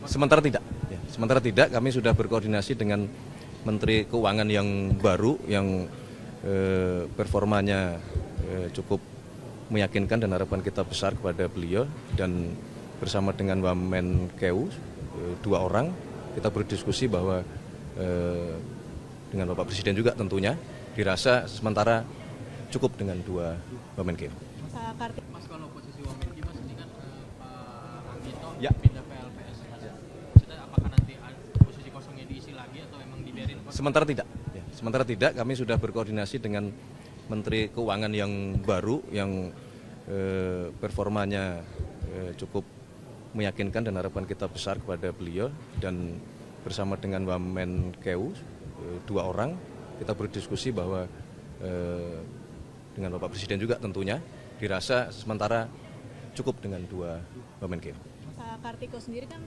Sementara tidak. Ya, sementara tidak, kami sudah berkoordinasi dengan Menteri Keuangan yang baru, yang performanya cukup meyakinkan dan harapan kita besar kepada beliau, dan bersama dengan Wamenkeu 2 orang kita berdiskusi bahwa dengan Bapak Presiden juga tentunya dirasa sementara cukup dengan 2 Wamenkeu. Mas, kalau posisi Wamenkeu Mas ini kan Pak Anggito Ya. pindah ke LPS. Maksudnya apakah nanti posisi kosongnya diisi lagi atau emang dibiarin? Sementara tidak. Ya, sementara tidak, kami sudah berkoordinasi dengan Menteri Keuangan yang baru, yang performanya cukup meyakinkan dan harapan kita besar kepada beliau, dan bersama dengan Wamenkeu 2 orang kita berdiskusi bahwa dengan Bapak Presiden juga tentunya dirasa sementara cukup dengan 2 Wamenkeu. Pak Kartiko sendiri kan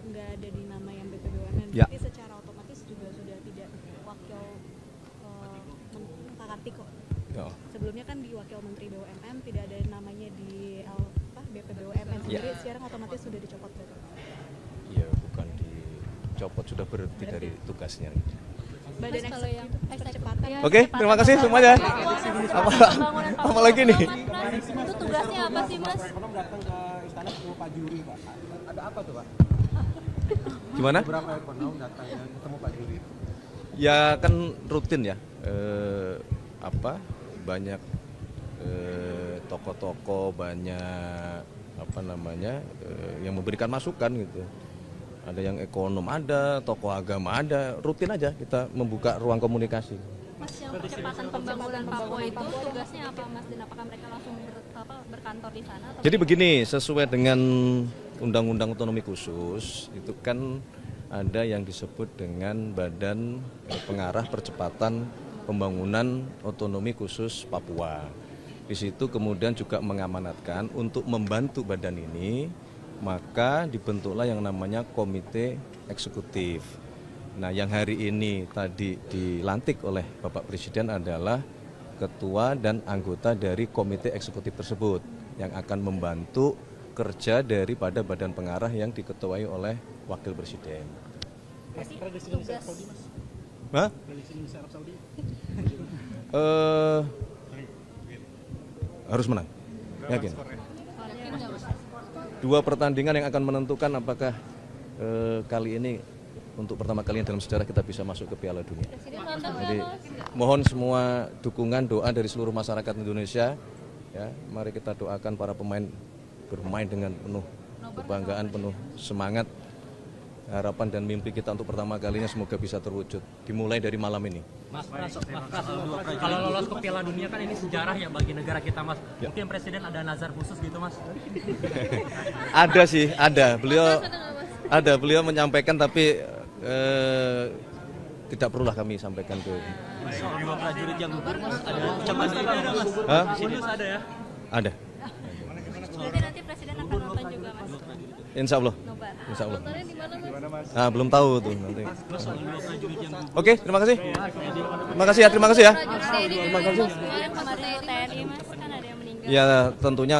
nggak ada di nama yang BPBUMN, Ya. jadi secara otomatis juga sudah tidak wakil Pak Kartiko. Ya. Sebelumnya kan di wakil Menteri BUMN tidak ada namanya di BPBUMN sendiri, Ya. sekarang otomatis sudah dicopot. Iya, bukan dicopot, sudah berhenti dari tugasnya. Badan Mas, kalau yang percepatan. Oke, terima kasih semuanya. Apa lagi nih? Itu tugasnya apa sih, Mas? Ekonom datang ke istana ketemu Pak Juri, Pak. Ada apa tuh, Pak? Gimana? Beberapa ekonom datang dan ketemu Pak Juri. Ya kan rutin ya. Banyak tokoh-tokoh, banyak yang memberikan masukan gitu. Ada yang ekonom, ada tokoh agama, ada, rutin aja kita membuka ruang komunikasi. Mas, yang percepatan pembangunan Papua itu tugasnya apa, Mas? Dan apakah mereka langsung berkantor di sana? Jadi begini, sesuai dengan Undang-Undang Otonomi Khusus, itu kan ada yang disebut dengan Badan Pengarah Percepatan Pembangunan Otonomi Khusus Papua. Di situ kemudian juga mengamanatkan untuk membantu badan ini, maka dibentuklah yang namanya Komite Eksekutif. Nah, yang hari ini tadi dilantik oleh Bapak Presiden adalah ketua dan anggota dari Komite Eksekutif tersebut yang akan membantu kerja daripada badan pengarah yang diketuai oleh Wakil Presiden. Tugas Hah? Harus menang, yakin. Dua pertandingan yang akan menentukan apakah kali ini untuk pertama kalinya dalam sejarah kita bisa masuk ke Piala Dunia. Jadi mohon semua dukungan, doa dari seluruh masyarakat Indonesia. Ya, mari kita doakan para pemain bermain dengan penuh kebanggaan, penuh semangat. Harapan dan mimpi kita untuk pertama kalinya semoga bisa terwujud. Dimulai dari malam ini. Mas, kalau lolos ke Piala Dunia kan ini sejarah ya bagi negara kita, Mas. Ya. Mungkin Presiden ada nazar khusus gitu, Mas. Ada sih, ada. Beliau menyampaikan, tapi tidak perlulah kami sampaikan ke. Soal 2 prajurit yang gugur, Mas, ada ucapan ada, Mas. Hah? Bonus ada ya? Ada. berarti nanti Presiden akan nonton juga, Mas. Insya Allah. Nobar. Insya Allah. Nontonnya di mana, Mas? Nah, belum tahu tuh nanti. Mas, soal 2 prajurit yang gugur. Oke, terima kasih. Terima kasih ya, terima kasih ya. Terima kasih. Kemarin TNI, Mas, kan ada yang meninggal. Ya, tentunya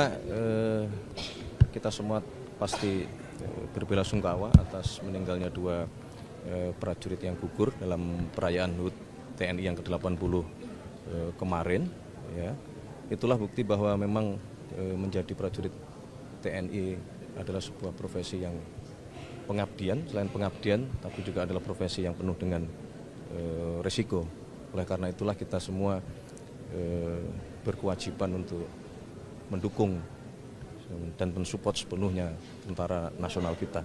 kita semua pasti berbelasungkawa atas meninggalnya 2 prajurit yang gugur dalam perayaan HUT TNI yang ke-80 kemarin. Ya, itulah bukti bahwa memang menjadi prajurit TNI adalah sebuah profesi yang pengabdian, selain pengabdian, tapi juga adalah profesi yang penuh dengan resiko. Oleh karena itulah kita semua berkewajiban untuk mendukung dan mensupport sepenuhnya tentara nasional kita.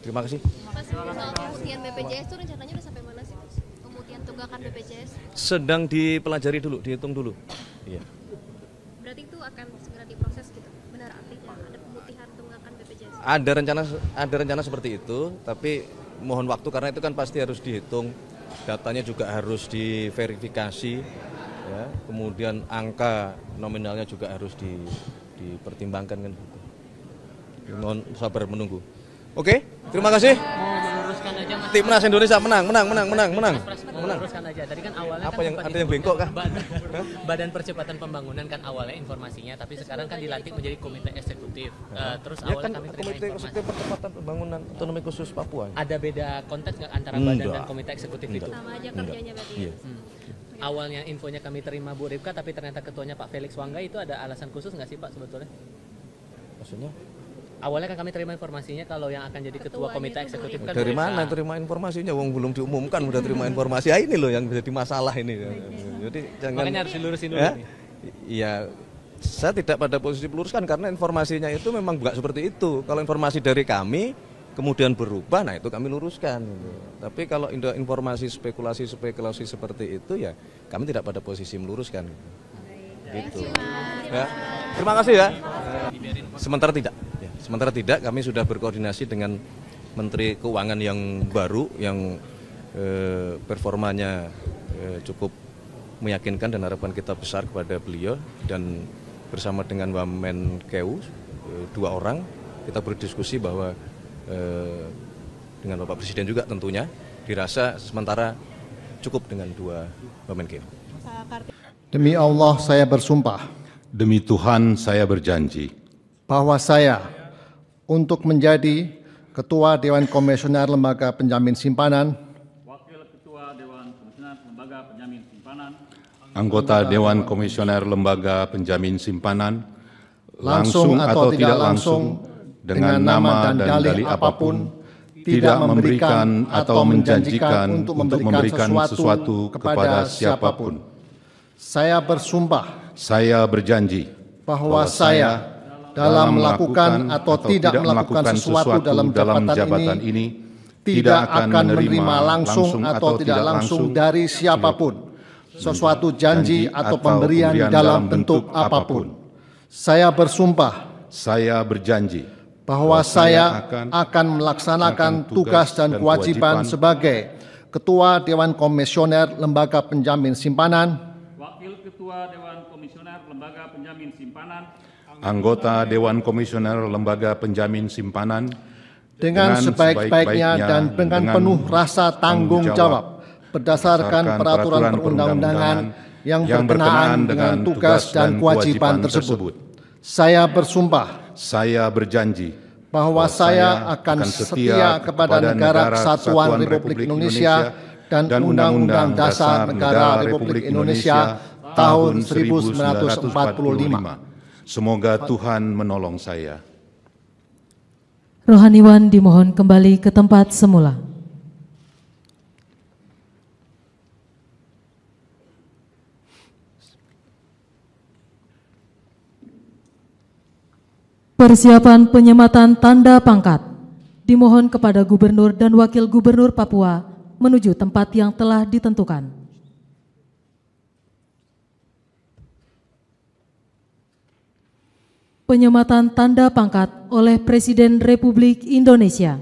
Terima kasih. Mas, soal pemutihan BPJS itu rencananya udah sampai mana sih, Mas? Pemutihan tunggakan BPJS? Sedang dipelajari dulu, dihitung dulu. Iya. Berarti itu akan segera diproses gitu. Benar artinya ada pemutihan tunggakan BPJS? Ada rencana seperti itu, tapi mohon waktu karena itu kan pasti harus dihitung, datanya juga harus diverifikasi, ya. Kemudian angka nominalnya juga harus dipertimbangkan kan gitu. Mohon sabar menunggu. Oke, terima kasih. luruskan aja Mas. Timnas Indonesia menang. Luruskan aja. Tadi kan awalnya Apa kan yang sempat ada yang bengkok kah? Badan Percepatan Pembangunan kan awalnya informasinya, tapi sekarang kan dilantik menjadi komite eksekutif. Terus Ya awalnya kan kami terima Komite informasi. Eksekutif Percepatan Pembangunan Otonomi Khusus Papua. Ada beda konteks nggak antara badan dan Enggak. komite eksekutif itu? Sama aja kerjanya berarti. Iya. Awalnya infonya kami terima Bu Ripka, tapi ternyata ketuanya Pak Felix Wangga, itu ada alasan khusus nggak sih Pak sebetulnya? Maksudnya Awalnya kan kami terima informasinya kalau yang akan jadi ketua komite eksekutif kan dari Bu Ripka. mana terima informasinya? Wong belum diumumkan udah terima informasi. Ya ini loh yang jadi masalah ini. Jadi jangan. Makanya harus dilurusin dulu Ya? nih. Iya, saya tidak pada posisi meluruskan karena informasinya itu memang bukan seperti itu. Kalau informasi dari kami kemudian berubah, nah itu kami luruskan. Tapi kalau informasi spekulasi seperti itu ya kami tidak pada posisi meluruskan. Gitu. Ya. Terima kasih ya. Sementara tidak. Ya, sementara tidak, kami sudah berkoordinasi dengan Menteri Keuangan yang baru yang performanya cukup meyakinkan dan harapan kita besar kepada beliau, dan bersama dengan Wamenkeu 2 orang kita berdiskusi bahwa dengan Bapak Presiden juga tentunya dirasa sementara cukup dengan 2 Wamenkeu. Demi Allah saya bersumpah Demi Tuhan saya berjanji bahwa saya untuk menjadi Ketua Dewan Komisioner Lembaga Penjamin Simpanan, Wakil Ketua Dewan Komisioner Lembaga Penjamin Simpanan, anggota Dewan Komisioner Lembaga Penjamin Simpanan, langsung atau tidak langsung, dengan nama dan dalih apapun, tidak memberikan atau menjanjikan untuk memberikan sesuatu kepada siapapun. Saya bersumpah saya berjanji bahwa saya dalam melakukan atau tidak melakukan sesuatu dalam jabatan ini tidak akan menerima langsung atau tidak langsung dari siapapun sesuatu janji atau pemberian dalam bentuk apapun. Saya bersumpah saya berjanji bahwa saya akan melaksanakan tugas dan kewajiban sebagai Ketua Dewan Komisioner Lembaga Penjamin Simpanan, Wakil Ketua Dewan Komisioner Lembaga Penjamin Simpanan, anggota Dewan Komisioner Lembaga Penjamin Simpanan dengan sebaik-baiknya dan dengan penuh rasa tanggung jawab berdasarkan peraturan perundang-undangan yang berkenaan dengan tugas dan kewajiban tersebut. Saya bersumpah saya berjanji bahwa saya akan setia kepada Negara Kesatuan Republik Indonesia dan Undang-Undang Dasar Negara Republik Indonesia tahun 1945. Semoga Tuhan menolong saya. Rohaniwan dimohon kembali ke tempat semula. Persiapan penyematan tanda pangkat dimohon kepada Gubernur dan Wakil Gubernur Papua menuju tempat yang telah ditentukan. Penyematan tanda pangkat oleh Presiden Republik Indonesia.